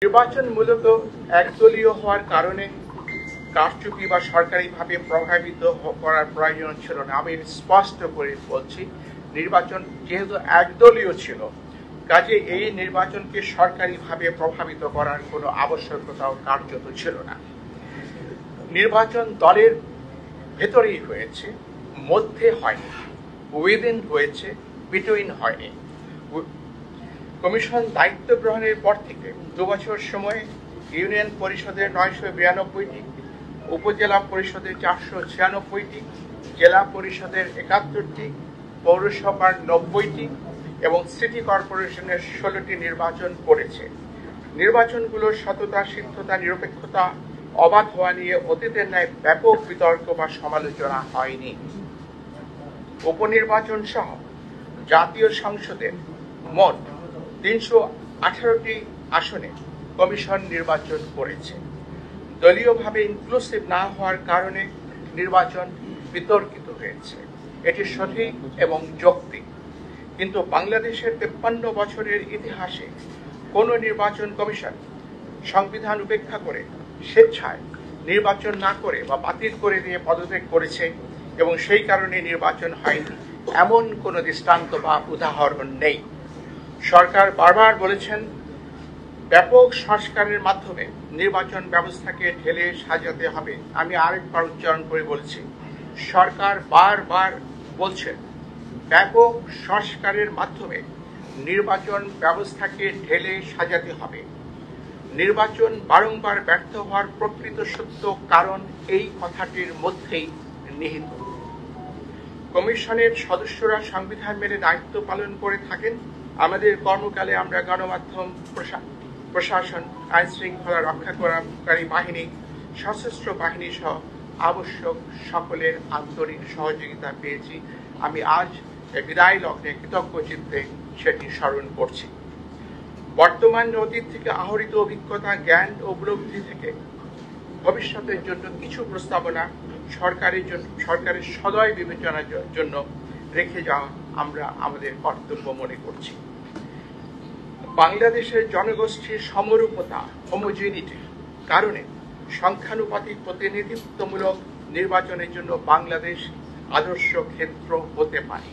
নির্বাচন মূলত একদলীয় হওয়ার কারণে কারচুপি বা সরকারিভাবে প্রভাবিত করার প্রয়োজন ছিল না। আমি স্পষ্ট করে বলছি, নির্বাচন যেহেতু একদলীয় ছিল, কাজে এই নির্বাচনকে সরকারিভাবে প্রভাবিত করার কোনো আবশ্যকতাও কার্যত ছিল না। নির্বাচন দলের ভেতরেই হয়েছে, মধ্যে হয়নি, উইদিন হয়েছে, বিটুইন হয়নি। কমিশন দায়িত্ব গ্রহণের পর থেকে 2 বছর সময়ে ইউনিয়ন পরিষদের 992টি, উপজেলা পরিষদের 496টি, জেলা পরিষদের 71টি, পৌরসভার 90টি এবং সিটি কর্পোরেশনের 16টি নির্বাচন করেছে। নির্বাচনগুলোর সততা, সিদ্ধতা, নিরপেক্ষতা, অবাধ হওয়া নিয়ে অতীতের ন্যায় ব্যাপক বিতর্ক বা সমালোচনা হয়নি। উপনির্বাচন সহ জাতীয় সংসদের মোট 318টি আসনে কমিশন নির্বাচন করেছে। দলীয়ভাবে ইনক্লুসিভ না হওয়ার কারণে নির্বাচন বিতর্কিত হয়েছে, এটি সঠিক এবং যৌক্তিক। কিন্তু বাংলাদেশের 53 বছরের ইতিহাসে কোন নির্বাচন কমিশন সংবিধান উপেক্ষা করে স্বেচ্ছায় নির্বাচন না করে বা বাতিল করে দিয়ে পদত্যাগ করেছে এবং সেই কারণে নির্বাচন হয়নি, এমন কোনো দৃষ্টান্ত বা উদাহরণ নেই। সরকার বারবার বলেছেন ব্যাপক সংস্কারের মাধ্যমে নির্বাচন ব্যবস্থাকে ঢেলে সাজাতে হবে। আমি আরেকবার উচ্চারণ করে বলছি, সরকার বারবার বলছেন ব্যাপক সংস্কারের মাধ্যমে নির্বাচন ব্যবস্থাকে ঢেলে সাজাতে হবে। নির্বাচন বারংবার ব্যর্থ হওয়ার প্রকৃত সত্য কারণ এই কথাটির মধ্যেই নিহিত। কমিশনের সদস্যরা সংবিধান মেনে দায়িত্ব পালন করে থাকেন। আমাদের কর্মকালে আমরা গণমাধ্যম, প্রশাসন, আইন শৃঙ্খলা রক্ষাকারী বাহিনী, সশস্ত্র বাহিনী সহ আবশ্যক সকলের আন্তরিক সহযোগিতা পেয়েছি। আমি আজ বিদায় লগ্নে কৃতজ্ঞ চিত্তে সেটি স্মরণ করছি। বর্তমান অতীত থেকে আহরিত অভিজ্ঞতা, জ্ঞান ও উপলব্ধি থেকে ভবিষ্যতের জন্য কিছু প্রস্তাবনা সরকারের সদয় বিবেচনার জন্য রেখে যাওয়া আমরা আমাদের কর্তব্য মনে করছি। বাংলাদেশের জনগোষ্ঠীর সমরূপতা, হোমোজেনিটি কারণে সংখ্যানুপাতিক প্রতিনিধিত্বমূলক নির্বাচনের জন্য বাংলাদেশ আদর্শ ক্ষেত্র হতে পারে।